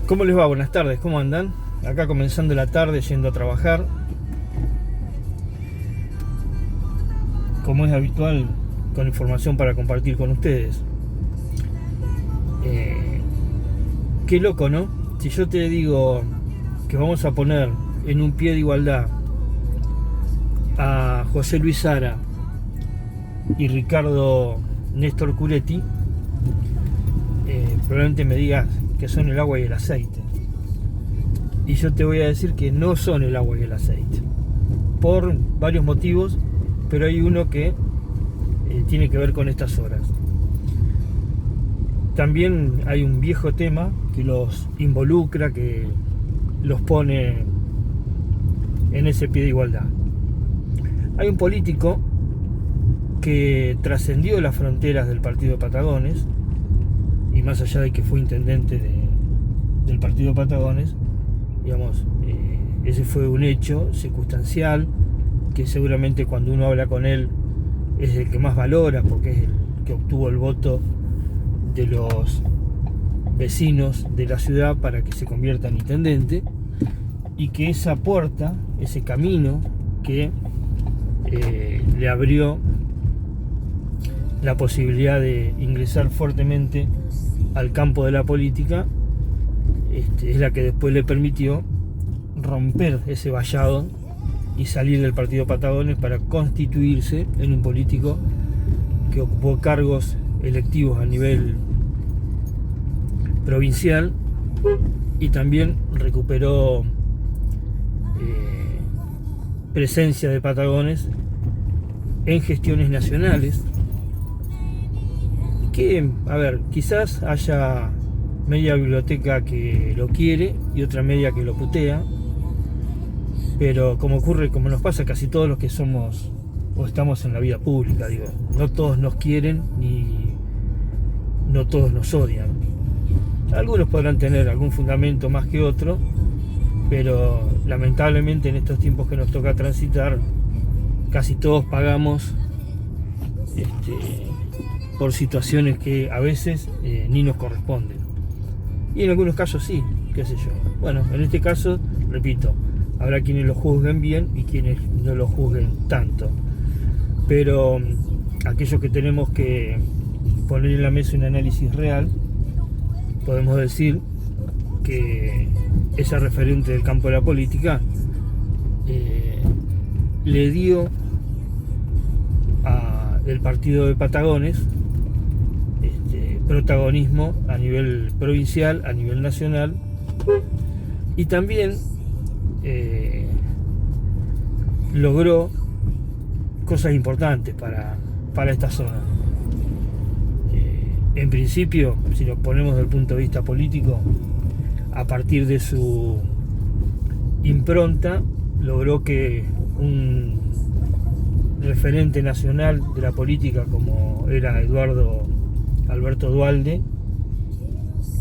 ¿Cómo les va? Buenas tardes, ¿cómo andan? Acá comenzando la tarde, yendo a trabajar. Como es habitual, con información para compartir con ustedes. Qué loco, ¿no? Si yo te digo que vamos a poner en un pie de igualdad a José Luis Sara y Ricardo Néstor Curetti, probablemente me digas que son el agua y el aceite. Y yo te voy a decir que no son el agua y el aceite, por varios motivos, pero hay uno que tiene que ver con estas horas. También hay un viejo tema que los involucra, que los pone en ese pie de igualdad. Hay un político que trascendió las fronteras del partido de Patagones, y más allá de que fue intendente del partido de Patagones, digamos, ese fue un hecho circunstancial que seguramente cuando uno habla con él es el que más valora, porque es el que obtuvo el voto de los vecinos de la ciudad para que se convierta en intendente, y que esa puerta, ese camino que le abrió la posibilidad de ingresar fuertemente al campo de la política, es la que después le permitió romper ese vallado y salir del partido Patagones para constituirse en un político que ocupó cargos electivos a nivel provincial y también recuperó presencia de Patagones en gestiones nacionales, que, a ver, quizás haya media biblioteca que lo quiere y otra media que lo putea, pero como nos pasa a casi todos los que somos o estamos en la vida pública, digo, no todos nos quieren ni no todos nos odian. Algunos podrán tener algún fundamento más que otro, pero lamentablemente en estos tiempos que nos toca transitar, casi todos pagamos por situaciones que a veces ni nos corresponden. Y en algunos casos sí, qué sé yo. Bueno, en este caso, repito, habrá quienes lo juzguen bien y quienes no lo juzguen tanto. Pero aquellos que tenemos que poner en la mesa un análisis real, podemos decir que esa referente del campo de la política le dio al partido de Patagones protagonismo a nivel provincial, a nivel nacional, y también logró cosas importantes para esta zona. En principio, si lo ponemos desde el punto de vista político, a partir de su impronta, logró que un referente nacional de la política como era Eduardo Alberto Duhalde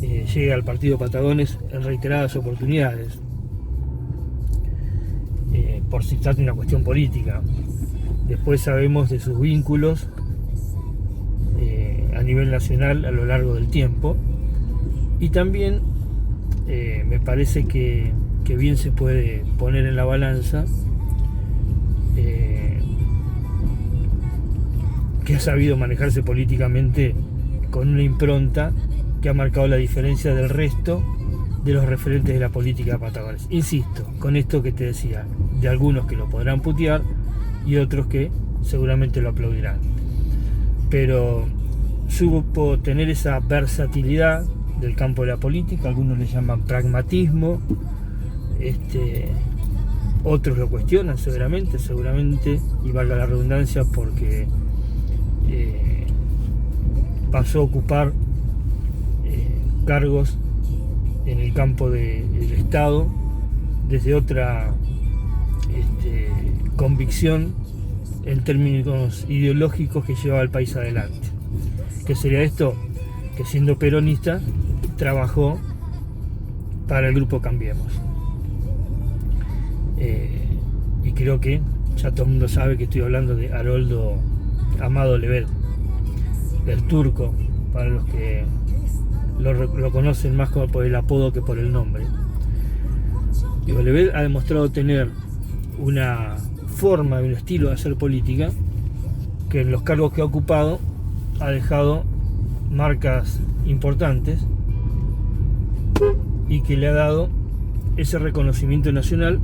llegue al partido Patagones en reiteradas oportunidades, por si trata de una cuestión política. Después sabemos de sus vínculos a nivel nacional a lo largo del tiempo, y también me parece que bien se puede poner en la balanza que ha sabido manejarse políticamente con una impronta que ha marcado la diferencia del resto de los referentes de la política de Patagones. Insisto, con esto que te decía, de algunos que lo podrán putear y otros que seguramente lo aplaudirán. Pero supo tener esa versatilidad del campo de la política, algunos le llaman pragmatismo, otros lo cuestionan seguramente, y valga la redundancia, porque pasó a ocupar cargos en el campo del Estado desde otra convicción en términos ideológicos que llevaba al país adelante. ¿Qué sería esto? Que siendo peronista trabajó para el grupo Cambiemos. Y creo que ya todo el mundo sabe que estoy hablando de Haroldo Amado Levet, del Turco, para los que lo conocen más como por el apodo que por el nombre. Lebed ha demostrado tener una forma y un estilo de hacer política que en los cargos que ha ocupado ha dejado marcas importantes y que le ha dado ese reconocimiento nacional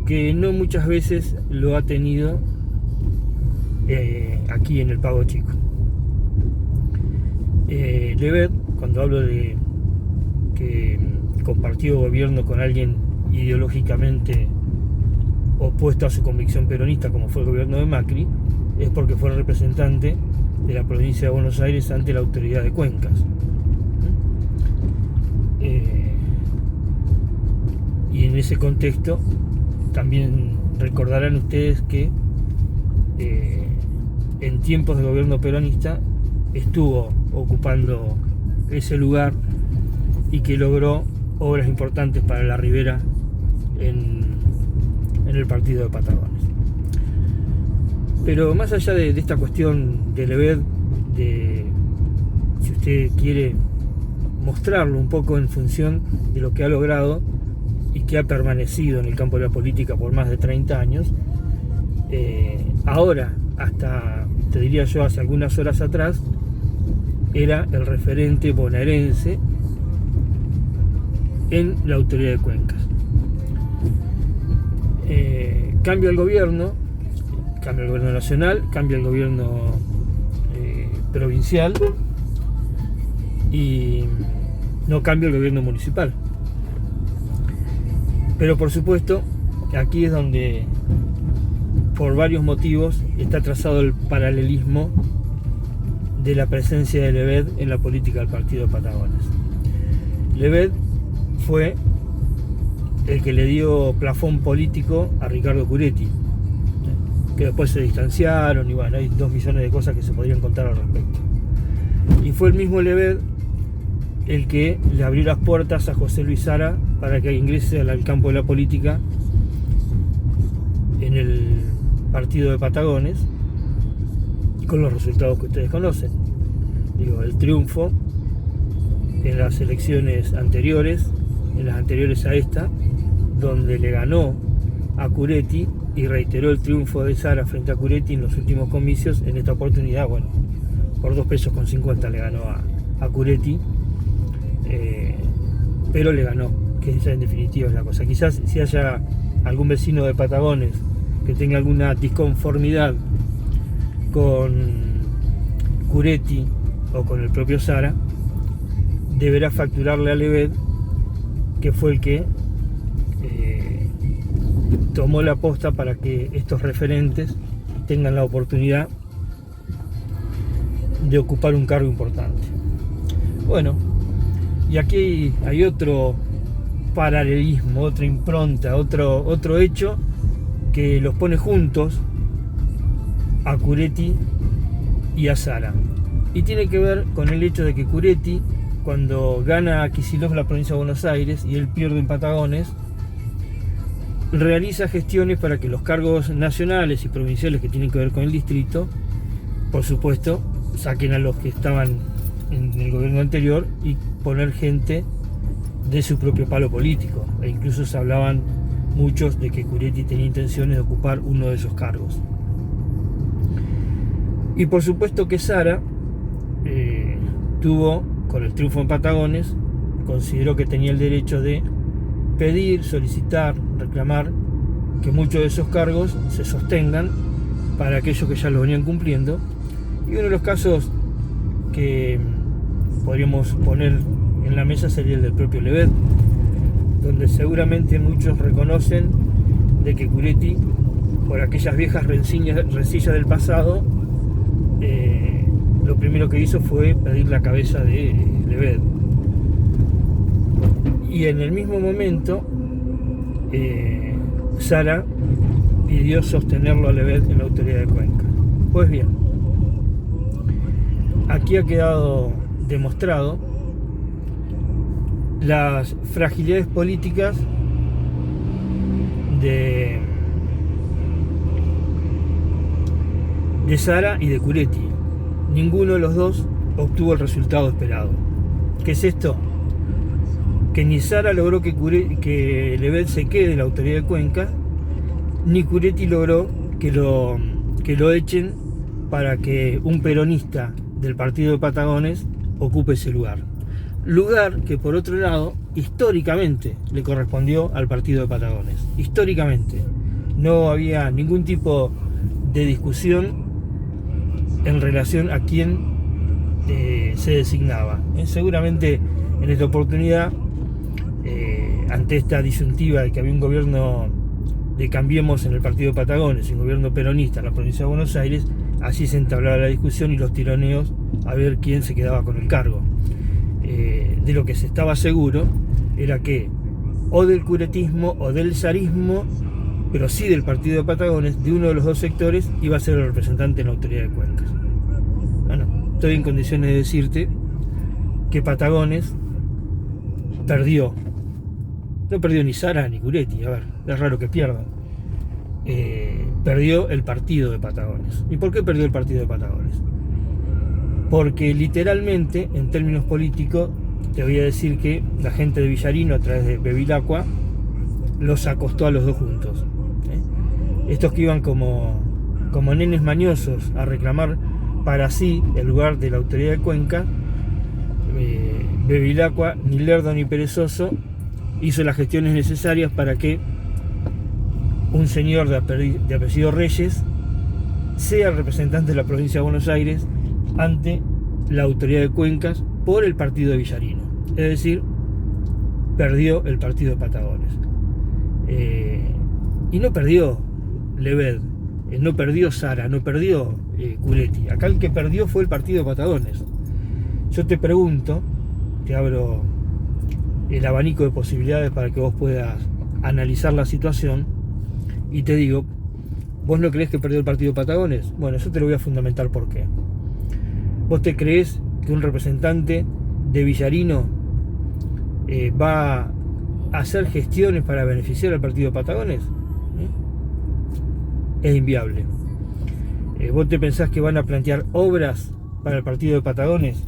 que no muchas veces lo ha tenido aquí en el Pago Chico. Lebed, cuando hablo de que compartió gobierno con alguien ideológicamente opuesto a su convicción peronista, como fue el gobierno de Macri, es porque fue representante de la provincia de Buenos Aires ante la autoridad de Cuencas. Y en ese contexto también recordarán ustedes que en tiempos de gobierno peronista estuvo ocupando ese lugar y que logró obras importantes para la ribera en el partido de Patagones. Pero más allá de esta cuestión de Lebed, si usted quiere mostrarlo un poco en función de lo que ha logrado y que ha permanecido en el campo de la política por más de 30 años, ahora, hasta, te diría yo, hace algunas horas atrás, era el referente bonaerense en la autoridad de Cuencas. Cambia el gobierno nacional, cambia el gobierno provincial y no cambia el gobierno municipal. Pero por supuesto, aquí es donde, por varios motivos, está trazado el paralelismo de la presencia de Lebed en la política del partido de Patagones. Lebed fue el que le dio plafón político a Ricardo Curetti, que después se distanciaron y bueno, hay 2 millones de cosas que se podrían contar al respecto. Y fue el mismo Lebed el que le abrió las puertas a José Luis Sara para que ingrese al campo de la política en el partido de Patagones, con los resultados que ustedes conocen. Digo, el triunfo en las elecciones anteriores, en las anteriores a esta, donde le ganó a Curetti y reiteró el triunfo de Sara frente a Curetti en los últimos comicios. En esta oportunidad, bueno, por 2,50 pesos le ganó a Curetti, pero le ganó, que esa en definitiva es la cosa. Quizás si haya algún vecino de Patagones que tenga alguna disconformidad con Curetti o con el propio Sara, deberá facturarle a Lebed, que fue el que tomó la posta para que estos referentes tengan la oportunidad de ocupar un cargo importante. Bueno, y aquí hay otro paralelismo, otra impronta, otro hecho que los pone juntos a Curetti y a Sara, y tiene que ver con el hecho de que Curetti, cuando gana a Kicillof la provincia de Buenos Aires y él pierde en Patagones, realiza gestiones para que los cargos nacionales y provinciales que tienen que ver con el distrito, por supuesto, saquen a los que estaban en el gobierno anterior y poner gente de su propio palo político. E incluso se hablaban muchos de que Curetti tenía intenciones de ocupar uno de esos cargos. Y por supuesto que Sara tuvo, con el triunfo en Patagones, consideró que tenía el derecho de pedir, solicitar, reclamar que muchos de esos cargos se sostengan para aquellos que ya los venían cumpliendo. Y uno de los casos que podríamos poner en la mesa sería el del propio Lebed, donde seguramente muchos reconocen de que Curetti, por aquellas viejas rencillas del pasado, lo primero que hizo fue pedir la cabeza de Lebed. Y en el mismo momento, Sara pidió sostenerlo a Lebed en la autoridad de Cuenca. Pues bien, aquí ha quedado demostrado las fragilidades políticas de Sara y de Curetti. Ninguno de los dos obtuvo el resultado esperado. ¿Qué es esto? Que ni Sara logró que Lebed se quede en la autoridad de Cuenca, ni Curetti logró que lo echen para que un peronista del partido de Patagones ocupe ese lugar. Lugar que, por otro lado, históricamente le correspondió al partido de Patagones. Históricamente. No había ningún tipo de discusión en relación a quién se designaba. Seguramente en esta oportunidad, ante esta disyuntiva de que había un gobierno de Cambiemos en el partido de Patagones y un gobierno peronista en la provincia de Buenos Aires, así se entablaba la discusión y los tironeos a ver quién se quedaba con el cargo. De lo que se estaba seguro era que o del curetismo o del zarismo, pero sí del partido de Patagones, de uno de los dos sectores, iba a ser el representante en la autoridad de Cuencas. Bueno, estoy en condiciones de decirte que Patagones perdió. No perdió ni Sara ni Curetti, a ver, es raro que pierdan. Perdió el partido de Patagones. ¿Y por qué perdió el partido de Patagones? Porque literalmente, en términos políticos, te voy a decir que la gente de Villarino, a través de Bevilacqua, los acostó a los dos juntos. Estos que iban como nenes mañosos a reclamar para sí el lugar de la autoridad de Cuenca, Bevilacqua, ni lerdo ni perezoso, hizo las gestiones necesarias para que un señor de apellido Reyes sea el representante de la provincia de Buenos Aires ante la autoridad de Cuencas por el partido de Villarino. Es decir, perdió el partido de Patagones. Y no perdió Lebed, no perdió Sara, no perdió Curetti. Acá el que perdió fue el partido de Patagones. Yo te pregunto, te abro el abanico de posibilidades para que vos puedas analizar la situación, y te digo, ¿vos no creés que perdió el partido de Patagones? Bueno, yo te lo voy a fundamentar por qué. ¿Vos te creés que un representante de Villarino va a hacer gestiones para beneficiar al partido de Patagones? Es inviable. ¿Vos te pensás que van a plantear obras para el partido de Patagones?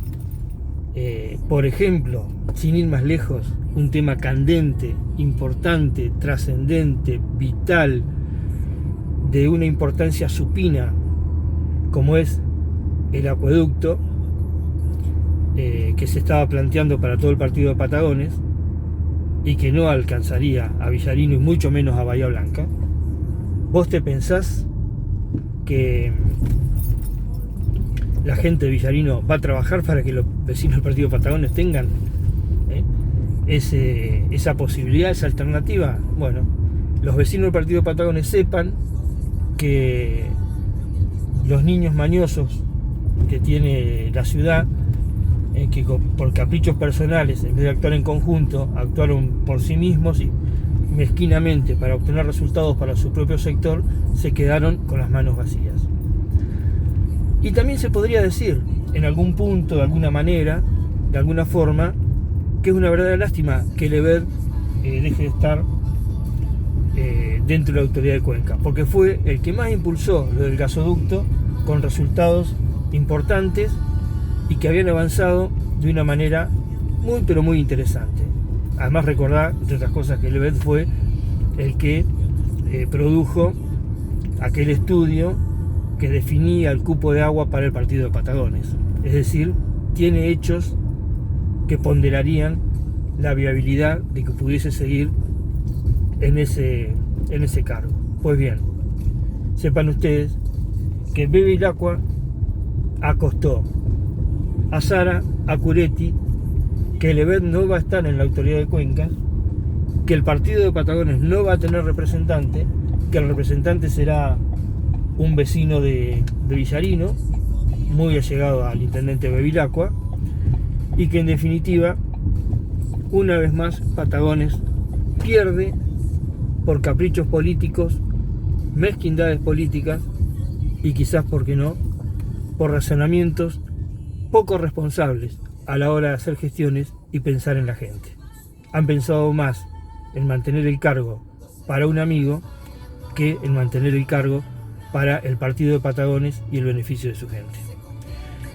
Por ejemplo, sin ir más lejos, un tema candente, importante, trascendente, vital, de una importancia supina, como es el acueducto que se estaba planteando para todo el partido de Patagones y que no alcanzaría a Villarino y mucho menos a Bahía Blanca. ¿Vos te pensás que la gente de Villarino va a trabajar para que los vecinos del partido de Patagones tengan esa posibilidad, esa alternativa? Bueno, los vecinos del partido de Patagones sepan que los niños mañosos que tiene la ciudad, que por caprichos personales, en vez de actuar en conjunto, actuaron por sí mismos y mezquinamente para obtener resultados para su propio sector, se quedaron con las manos vacías. Y también se podría decir, en algún punto, de alguna manera, de alguna forma, que es una verdadera lástima que Lebed deje de estar dentro de la autoridad de Cuenca, porque fue el que más impulsó lo del gasoducto con resultados importantes y que habían avanzado de una manera muy pero muy interesante. Además, recordar, entre otras cosas, que Lebed fue el que produjo aquel estudio que definía el cupo de agua para el partido de Patagones. Es decir, tiene hechos que ponderarían la viabilidad de que pudiese seguir en ese cargo. Pues bien, sepan ustedes que Bevilacqua acostó a Sara, a Curetti, que Lebed no va a estar en la autoridad de Cuenca, que el partido de Patagones no va a tener representante, que el representante será un vecino de Villarino, muy allegado al intendente Bevilacqua, y que en definitiva, una vez más, Patagones pierde por caprichos políticos, mezquindades políticas y quizás, ¿por qué no?, por razonamientos poco responsables a la hora de hacer gestiones y pensar en la gente. Han pensado más en mantener el cargo para un amigo que en mantener el cargo para el partido de Patagones y el beneficio de su gente.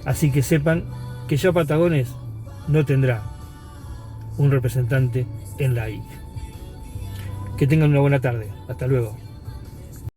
Así que sepan que ya Patagones no tendrá un representante en la AIC. Que tengan una buena tarde. Hasta luego.